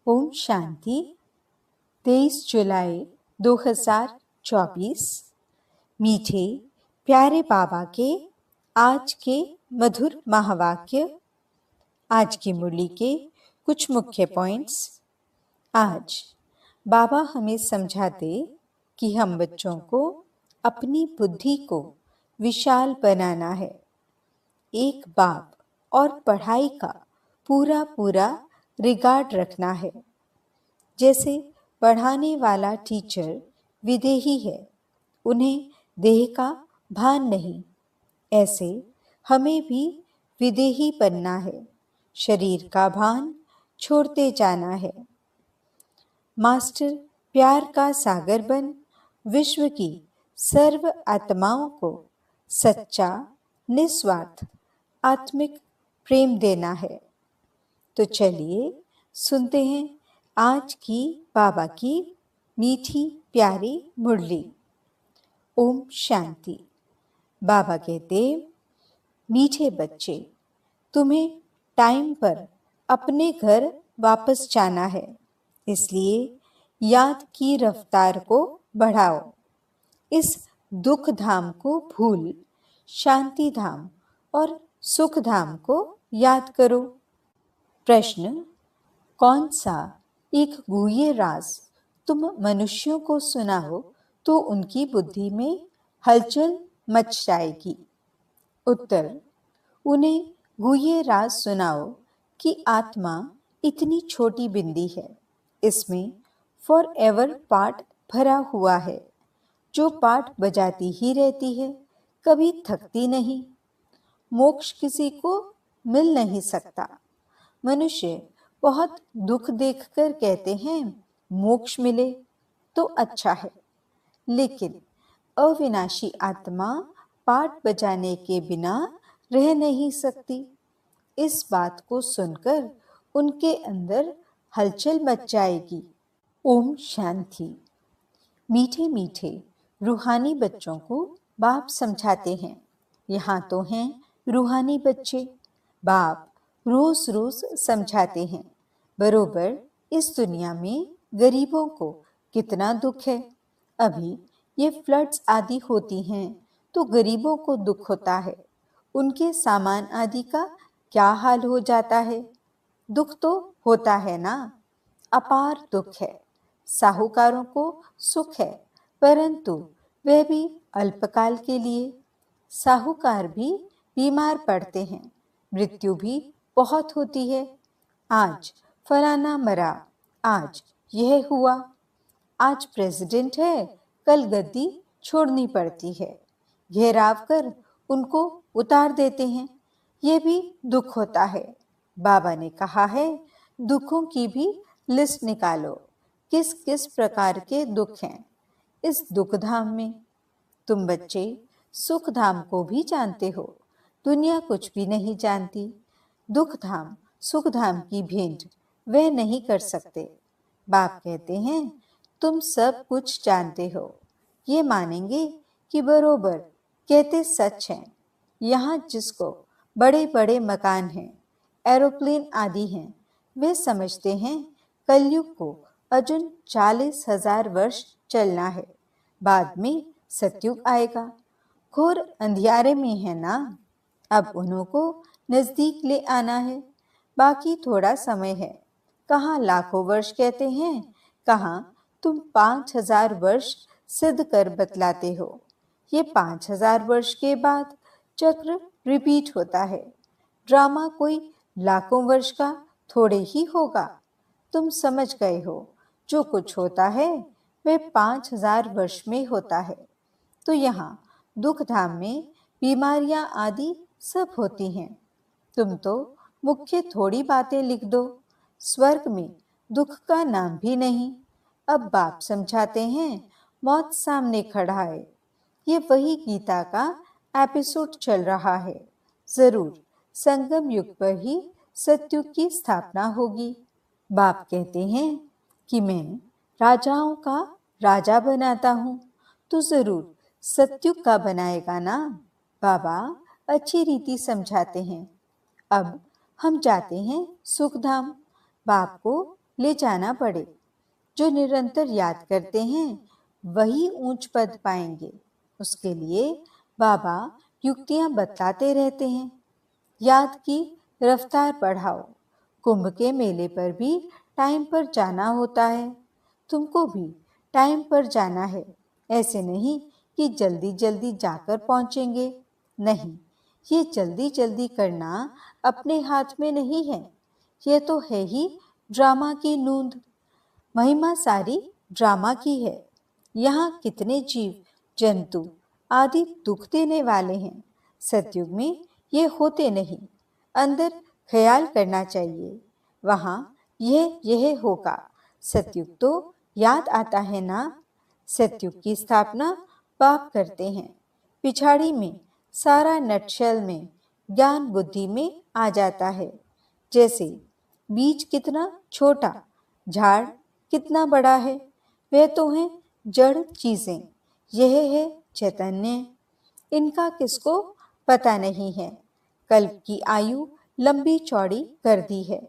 ओम शांति। 23 जुलाई 2024। मीठे प्यारे बाबा के आज के मधुर महावाक्य। आज की मुरली के कुछ मुख्य पॉइंट्स। आज बाबा हमें समझाते कि हम बच्चों को अपनी बुद्धि को विशाल बनाना है। एक बाप और पढ़ाई का पूरा पूरा रिगार्ड रखना है। जैसे पढ़ाने वाला टीचर विदेही है, उन्हें देह का भान नहीं, ऐसे हमें भी विदेही बनना है, शरीर का भान छोड़ते जाना है। मास्टर प्यार का सागर बन विश्व की सर्व आत्माओं को सच्चा निस्वार्थ आत्मिक प्रेम देना है। तो चलिए सुनते हैं आज की बाबा की मीठी प्यारी मुरली। ओम शांति। बाबा कहते, मीठे बच्चे, तुम्हें टाइम पर अपने घर वापस जाना है, इसलिए याद की रफ्तार को बढ़ाओ। इस दुख धाम को भूल शांति धाम और सुख धाम को याद करो। प्रश्न: कौन सा एक गुह्य राज तुम मनुष्यों को सुनाओ तो उनकी बुद्धि में हलचल मच जाएगी? उत्तर: उन्हें गुह्य राज सुनाओ कि आत्मा इतनी छोटी बिंदी है, इसमें फॉर एवर पाठ भरा हुआ है, जो पाठ बजाती ही रहती है, कभी थकती नहीं। मोक्ष किसी को मिल नहीं सकता। मनुष्य बहुत दुख देखकर कहते हैं मोक्ष मिले तो अच्छा है, लेकिन अविनाशी आत्मा पाठ बजाने के बिना रह नहीं सकती। इस बात को सुनकर उनके अंदर हलचल मच जाएगी। ओम शांति। मीठे मीठे रूहानी बच्चों को बाप समझाते हैं। यहाँ तो हैं रूहानी बच्चे। बाप रोज रोज समझाते हैं, बरोबर इस दुनिया में गरीबों को कितना दुख है। अभी ये फ्लड्स आदि होती हैं तो गरीबों को दुख होता है, उनके सामान आदि का क्या हाल हो जाता है। दुख तो होता है ना, अपार दुख है। साहूकारों को सुख है, परंतु वह भी अल्पकाल के लिए। साहूकार भी बीमार पड़ते हैं, मृत्यु भी बहुत होती है। आज फलाना मरा, आज यह हुआ। आज प्रेसिडेंट है, कल गद्दी छोड़नी पड़ती है, घेराव कर उनको उतार देते हैं, यह भी दुख होता है। बाबा ने कहा है दुखों की भी लिस्ट निकालो, किस किस प्रकार के दुख हैं इस दुख धाम में। तुम बच्चे सुख धाम को भी जानते हो, दुनिया कुछ भी नहीं जानती। दुख धाम सुख धाम की भेंट वे नहीं कर सकते। बाप कहते हैं तुम सब कुछ जानते हो, ये मानेंगे कि बरोबर कहते सच हैं। यहाँ जिसको बड़े बड़े मकान हैं, एरोप्लेन आदि हैं, वे समझते हैं कलयुग को अजुन 40,000 वर्ष चलना है, बाद में सतयुग आएगा। घोर अंधियारे में है ना, अब उन्हों को नजदीक ले आना है। बाकी थोड़ा समय है। कहाँ लाखों वर्ष कहते हैं, कहाँ तुम 5,000 वर्ष सिद्ध कर बतलाते हो। ये 5,000 वर्ष के बाद चक्र रिपीट होता है। ड्रामा कोई लाखों वर्ष का थोड़े ही होगा। तुम समझ गए हो, जो कुछ होता है वह 5,000 वर्ष में होता है। तो यहाँ दुख धाम में बीमारियां आदि सब होती हैं। तुम तो मुख्य थोड़ी बातें लिख दो, स्वर्ग में दुख का नाम भी नहीं। अब बाप समझाते हैं मौत सामने खड़ा है। ये वही गीता का एपिसोड चल रहा है। जरूर संगम युग पर ही सतयुग की स्थापना होगी। बाप कहते हैं कि मैं राजाओं का राजा बनाता हूँ, तो जरूर सतयुग का बनाएगा ना। बाबा अच्छी रीति समझाते हैं। अब हम जाते हैं सुखधाम। बाप को ले जाना पड़े। जो निरंतर याद करते हैं वही ऊंच पद पाएंगे। उसके लिए बाबा युक्तियां बतलाते रहते हैं। याद की रफ्तार बढ़ाओ। कुंभ के मेले पर भी टाइम पर जाना होता है। तुमको भी टाइम पर जाना है। ऐसे नहीं कि जल्दी जल्दी जाकर पहुंचेंगे। नहीं, ये जल्दी जल्दी करना अपने हाथ में नहीं है। ये तो है ही ड्रामा की नूंद। महिमा सारी ड्रामा की है। यहाँ कितने जीव जंतु आदि दुख देने वाले हैं। सतयुग में ये होते नहीं। अंदर ख्याल करना चाहिए, वहाँ यह होगा। सतयुग तो याद आता है ना। सतयुग की स्थापना बाप करते हैं। पिछाड़ी में सारा नटशेल में ज्ञान बुद्धि में आ जाता है। जैसे बीज कितना छोटा, झाड़ कितना बड़ा है। वह तो है जड़ चीजें, यह है चैतन्य। इनका किसको पता नहीं है। कल्प की आयु लंबी चौड़ी कर दी है।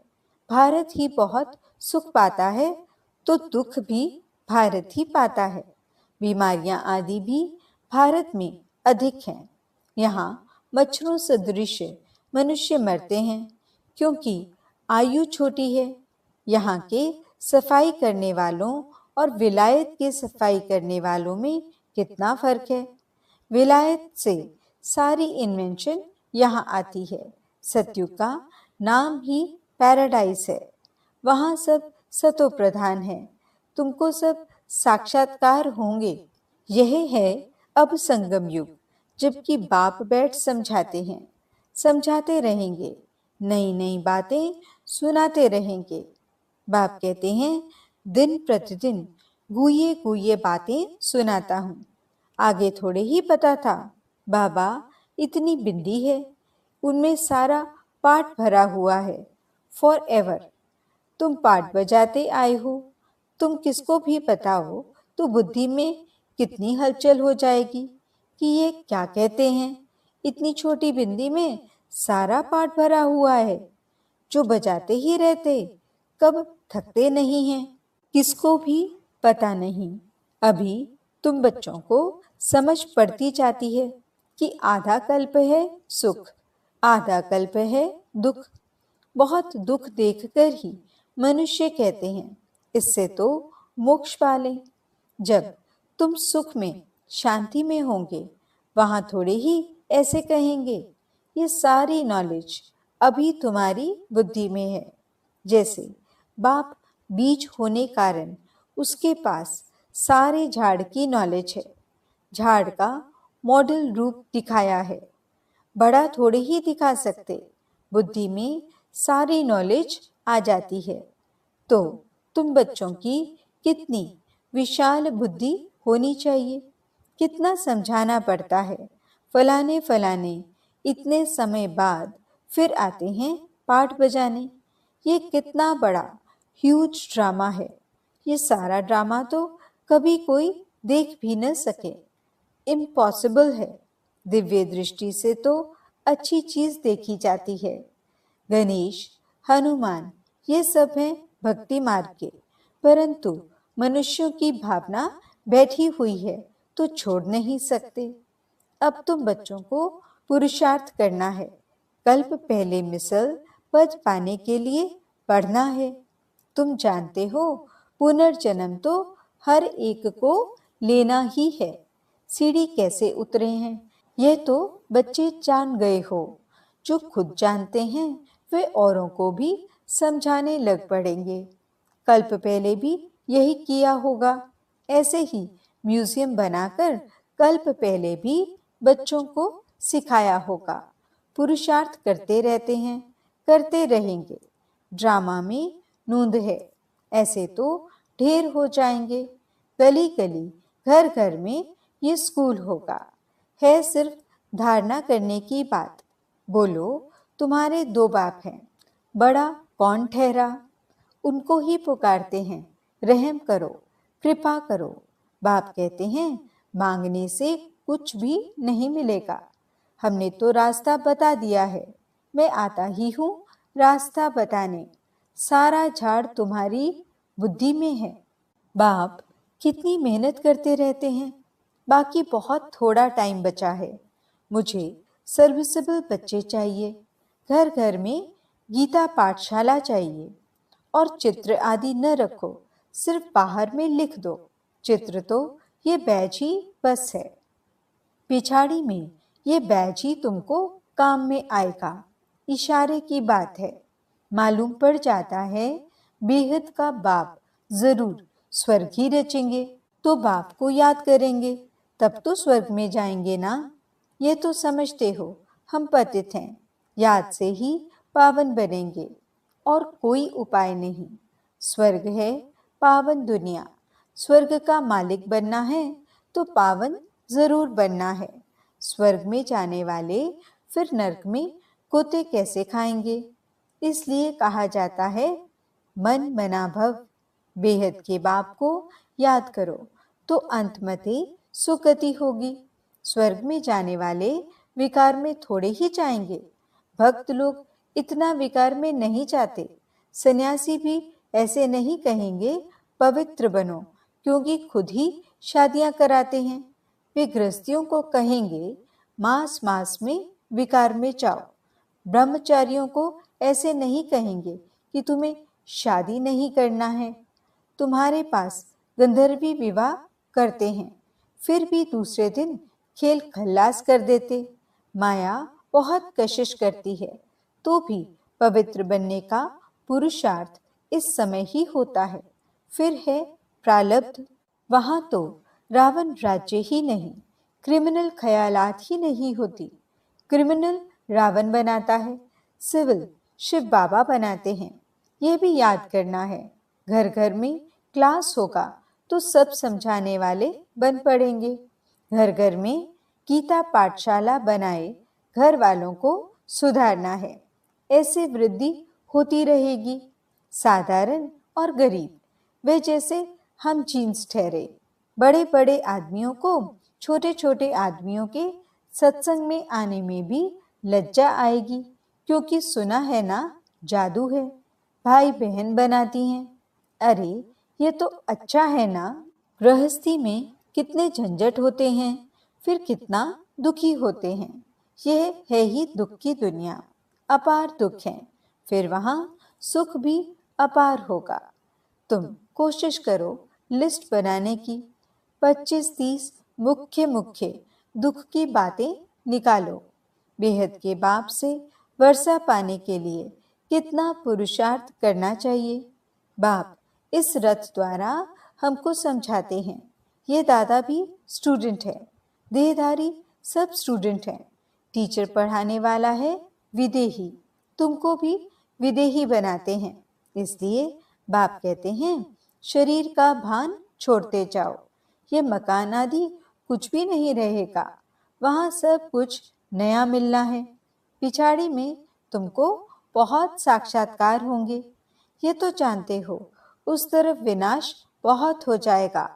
भारत ही बहुत सुख पाता है तो दुख भी भारत ही पाता है। बीमारियां आदि भी भारत में अधिक हैं। यहाँ मच्छरों सदृश मनुष्य मरते हैं क्योंकि आयु छोटी है। यहाँ के सफाई करने वालों और विलायत के सफाई करने वालों में कितना फर्क है। विलायत से सारी इन्वेंशन यहाँ आती है। सतयुग का नाम ही पैराडाइज है। वहाँ सब सतो प्रधान है। तुमको सब साक्षात्कार होंगे। यह है अब संगम युग, जबकि बाप बैठ समझाते हैं। समझाते रहेंगे, नई नई बातें सुनाते रहेंगे। बाप कहते हैं, दिन प्रतिदिन गुये गुये बातें सुनाता हूँ। आगे थोड़े ही पता था। बाबा इतनी बिंदी है, उनमें सारा पाठ भरा हुआ है। फॉर एवर तुम पाठ बजाते आए हो। तुम किसको भी बताओ तो बुद्धि में कितनी हलचल हो जाएगी कि ये क्या कहते हैं। इतनी छोटी बिंदी में सारा पाठ भरा हुआ है। जो बजाते ही रहते, कब थकते नहीं हैं। किसको भी पता नहीं। अभी तुम बच्चों को समझ पड़ती जाती है कि आधा कल्प है सुख, आधा कल्प है दुख। बहुत दुख देखकर ही मनुष्य कहते हैं, इससे तो मोक्ष पाले। जब तुम सुख में शांति में होंगे, वहां थोड़े ही ऐसे कहेंगे। ये सारी नॉलेज अभी तुम्हारी बुद्धि में है। जैसे बाप बीज होने कारण उसके पास सारे झाड़ की नॉलेज है। झाड़ का मॉडल रूप दिखाया है। बड़ा थोड़े ही दिखा सकते। बुद्धि में सारी नॉलेज आ जाती है। तो तुम बच्चों की कितनी विशाल बुद्धि होनी चाहिए। कितना समझाना पड़ता है। फलाने फलाने इतने समय बाद फिर आते हैं पाठ बजाने। ये कितना बड़ा ह्यूज ड्रामा है। ये सारा ड्रामा तो कभी कोई देख भी न सके। इम्पॉसिबल है। दिव्य दृष्टि से तो अच्छी चीज देखी जाती है। गणेश, हनुमान ये सब हैं भक्ति मार्ग के, परंतु मनुष्यों की भावना बैठी हुई है तो छोड़ नहीं सकते। अब तुम बच्चों को पुरुषार्थ करना है। कल्प पहले मिसल पद पाने के लिए पढ़ना है। तुम जानते हो पुनर्जन्म तो हर एक को लेना ही है। सीढ़ी कैसे उतरे हैं यह तो बच्चे जान गए हो। जो खुद जानते हैं वे औरों को भी समझाने लग पड़ेंगे। कल्प पहले भी यही किया होगा। ऐसे ही म्यूजियम बनाकर कल्प पहले भी बच्चों को सिखाया होगा। पुरुषार्थ करते रहते हैं, करते रहेंगे। ड्रामा में नूंद है। ऐसे तो ढेर हो जाएंगे। गली गली घर घर में ये स्कूल होगा। है सिर्फ धारणा करने की बात। बोलो, तुम्हारे दो बाप हैं, बड़ा कौन ठहरा। उनको ही पुकारते हैं, रहम करो, कृपा करो। बाप कहते हैं, मांगने से कुछ भी नहीं मिलेगा। हमने तो रास्ता बता दिया है। मैं आता ही हूँ रास्ता बताने। सारा झाड़ तुम्हारी बुद्धि में है। बाप कितनी मेहनत करते रहते हैं, बाकी बहुत थोड़ा टाइम बचा है। मुझे सर्विसेबल बच्चे चाहिए, घर घर में गीता पाठशाला चाहिए। और चित्र आदि न रखो, सिर्फ बाहर में लिख दो। चित्र तो ये बैज ही बस है। पिछाड़ी में ये बैज ही तुमको काम में आएगा। इशारे की बात है। मालूम पड़ जाता है बेहद का बाप जरूर स्वर्ग ही रचेंगे, तो बाप को याद करेंगे, तब तो स्वर्ग में जाएंगे ना। ये तो समझते हो हम पतित हैं, याद से ही पावन बनेंगे, और कोई उपाय नहीं। स्वर्ग है पावन दुनिया। स्वर्ग का मालिक बनना है तो पावन जरूर बनना है। स्वर्ग में जाने वाले फिर नरक में कोते कैसे खाएंगे? इसलिए कहा जाता है मन मना भव। बेहद के बाप को याद करो तो अंतमते सुगति होगी। स्वर्ग में जाने वाले विकार में थोड़े ही जाएंगे। भक्त लोग इतना विकार में नहीं जाते। सन्यासी भी ऐसे नहीं कहेंगे पवित्र बनो, क्योंकि खुद ही शादियां कराते हैं। वे गृहस्थियों को कहेंगे मास मास में विकार में जाओ। ब्रह्मचारियों को ऐसे नहीं कहेंगे कि तुम्हें शादी नहीं करना है। तुम्हारे पास गंधर्वी विवाह करते हैं, फिर भी दूसरे दिन खेल खल्लास कर देते। माया बहुत कशिश करती है, तो भी पवित्र बनने का पुरुषार्थ इस समय ही होता है। फिर है प्रारब्ध। वहां तो रावण राज्य ही नहीं, क्रिमिनल ख्यालात ही नहीं होती। क्रिमिनल रावण बनाता है, सिविल शिव बाबा बनाते हैं। यह भी याद करना है। घर घर में क्लास होगा तो सब समझाने वाले बन पड़ेंगे। घर घर में गीता पाठशाला बनाए, घर वालों को सुधारना है। ऐसे वृद्धि होती रहेगी। साधारण और गरीब वे जैसे हम जीन्स ठहरे। बड़े बड़े आदमियों को छोटे छोटे आदमियों के सत्संग में आने में भी लज्जा आएगी, क्योंकि सुना है ना जादू है, भाई बहन बनाती हैं। अरे ये तो अच्छा है ना। गृहस्थी में कितने झंझट होते हैं, फिर कितना दुखी होते हैं। यह है ही दुख की दुनिया। अपार दुख है, फिर वहां सुख भी अपार होगा। तुम कोशिश करो लिस्ट बनाने की। 25-30 मुख्य मुख्य दुख की बातें निकालो। बेहद के बाप से वर्षा पाने के लिए कितना पुरुषार्थ करना चाहिए। बाप इस रथ द्वारा हमको समझाते हैं। ये दादा भी स्टूडेंट है, देहधारी सब स्टूडेंट हैं। टीचर पढ़ाने वाला है विदेही, तुमको भी विदेही बनाते हैं। इसलिए बाप कहते हैं शरीर का भान छोड़ते जाओ। ये मकान आदि कुछ भी नहीं रहेगा, वहां सब कुछ नया मिलना है। पिछाड़ी में तुमको बहुत साक्षात्कार होंगे। ये तो जानते हो उस तरफ विनाश बहुत हो जाएगा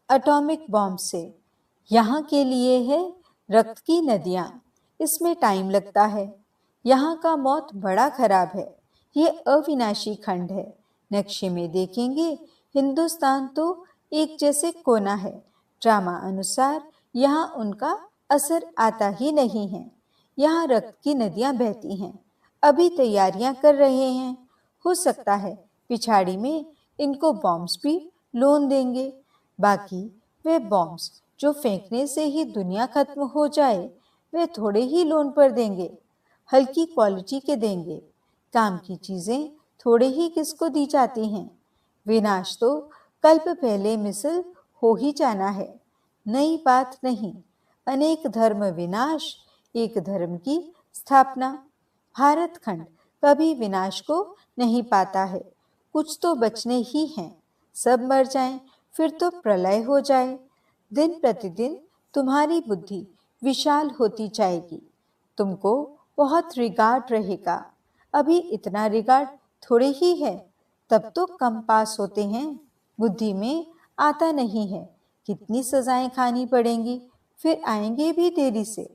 एटॉमिक बॉम्ब से। यहाँ के लिए है रक्त की नदियाँ, इसमें टाइम लगता है। यहाँ का मौत बड़ा खराब है। ये अविनाशी खंड है। नक्शे में देखेंगे हिंदुस्तान तो एक जैसे कोना है। ड्रामा अनुसार यहाँ उनका असर आता ही नहीं है। यहाँ रक्त की नदियाँ बहती हैं। अभी तैयारियां कर रहे हैं। हो सकता है पिछाड़ी में इनको बॉम्ब्स भी लोन देंगे। बाकी वे बॉम्ब्स जो फेंकने से ही दुनिया खत्म हो जाए, वे थोड़े ही लोन पर देंगे, हल्की क्वालिटी के देंगे। काम की चीजें थोड़े ही किसको दी जाती हैं। विनाश तो कल्प पहले मिसल हो ही जाना है, नई बात नहीं। अनेक धर्म विनाश, एक धर्म की स्थापना। भारत खंड कभी विनाश को नहीं पाता है। कुछ तो बचने ही हैं। सब मर जाएं, फिर तो प्रलय हो जाए। दिन प्रतिदिन तुम्हारी बुद्धि विशाल होती जाएगी। तुमको बहुत रिगार्ड रहेगा। अभी इतना रिगार्ड थोड़े ही है, तब तो कम पास होते हैं। बुद्धि में आता नहीं है। कितनी सजाएं खानी पड़ेंगी, फिर आएंगे भी देरी से।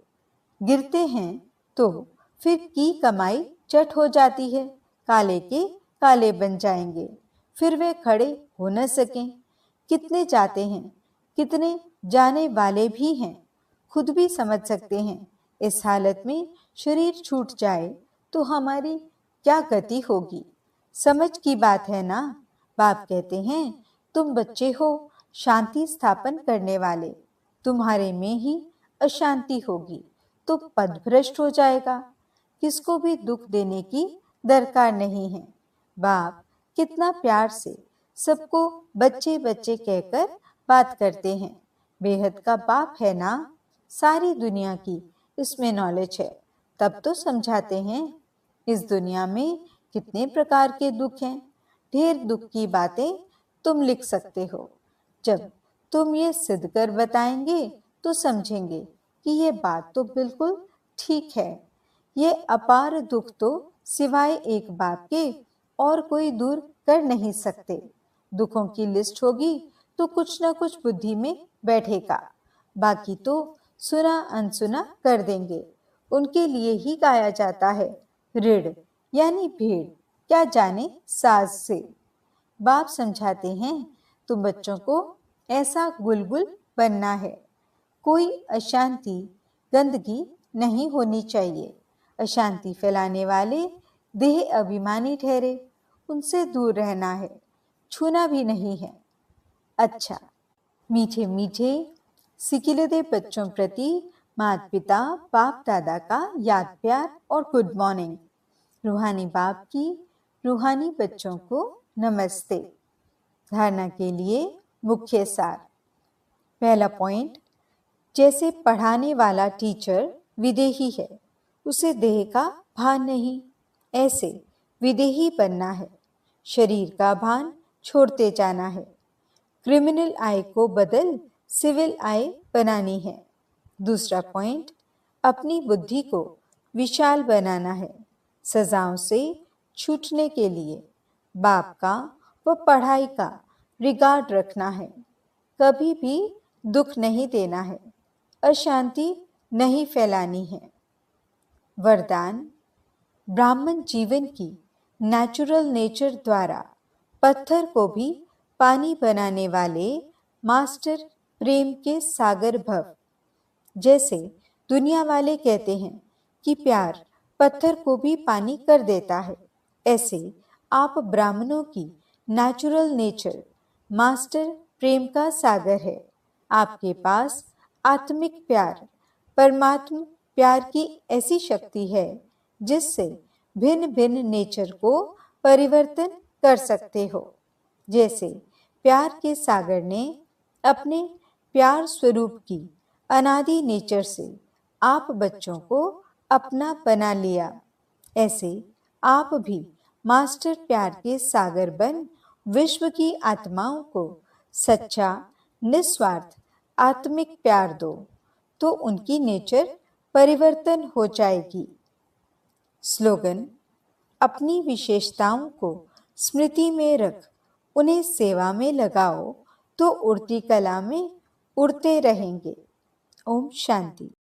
गिरते हैं तो फिर की कमाई चट हो जाती है। काले के काले बन जाएंगे, फिर वे खड़े हो न सकें। कितने जाते हैं, कितने जाने वाले भी हैं, खुद भी समझ सकते हैं। इस हालत में शरीर छूट जाए तो हमारी क्या गति होगी? समझ की बात है ना। बाप कहते हैं, तुम बच्चे हो शांति स्थापन करने वाले, तुम्हारे में ही अशांति होगी तो पद भ्रष्ट हो जाएगा। किसको भी दुख देने की दरकार नहीं है। बाप कितना प्यार से सबको बच्चे बच्चे कहकर बात करते हैं। बेहद का बाप है ना, सारी दुनिया की इसमें नॉलेज है, तब तो समझाते हैं। इस दुनिया में कितने प्रकार के दुख हैं, ढेर दुख की बातें तुम लिख सकते हो। जब तुम ये सिद्ध कर बताएंगे तो समझेंगे कि ये बात तो बिल्कुल ठीक है। ये अपार दुख तो सिवाय एक बाप के और कोई दूर कर नहीं सकते। दुखों की लिस्ट होगी तो कुछ न कुछ बुद्धि में बैठेगा, बाकी तो सुना अनसुना कर देंगे। उनके लिए ही गाया जाता है ऋण यानी भेड़, क्या जाने साज से। बाप समझाते हैं, तुम बच्चों को ऐसा गुलगुल बनना है। कोई अशांति गंदगी नहीं होनी चाहिए। अशांति फैलाने वाले देह अभिमानी ठहरे, उनसे दूर रहना है, छूना भी नहीं है। अच्छा, मीठे मीठे सिकिलदे बच्चों प्रति माता पिता बाप दादा का याद प्यार और गुड मॉर्निंग। रूहानी बाप की रूहानी बच्चों को नमस्ते। धारणा के लिए मुख्य सार। पहला पॉइंट, जैसे पढ़ाने वाला टीचर विदेही है, उसे देह का भान नहीं, ऐसे विदेही बनना है। शरीर का भान छोड़ते जाना है। क्रिमिनल आय को बदल सिविल आय बनानी है। दूसरा पॉइंट, अपनी बुद्धि को विशाल बनाना है। सजाओं से छूटने के लिए बाप का व पढ़ाई का रिगार्ड रखना है। कभी भी दुख नहीं देना है, अशांति नहीं फैलानी है। वरदान, ब्राह्मण जीवन की नेचुरल नेचर द्वारा पत्थर को भी पानी बनाने वाले मास्टर प्रेम के सागर भव। जैसे दुनिया वाले कहते हैं कि प्यार पत्थर को भी पानी कर देता है, ऐसे आप ब्राह्मणों की नेचुरल नेचर मास्टर प्रेम का सागर है। आपके पास आत्मिक प्यार, परमात्म प्यार की ऐसी शक्ति है जिससे भिन्न भिन्न नेचर को परिवर्तन कर सकते हो। जैसे प्यार के सागर ने अपने प्यार स्वरूप की अनादि नेचर से आप बच्चों को अपना बना लिया, ऐसे आप भी मास्टर प्यार के सागर बन विश्व की आत्माओं को सच्चा निस्वार्थ आत्मिक प्यार दो, तो उनकी नेचर परिवर्तन हो जाएगी। स्लोगन, अपनी विशेषताओं को स्मृति में रख, उन्हें सेवा में लगाओ तो उड़ती कला में उड़ते रहेंगे। ओम शांति।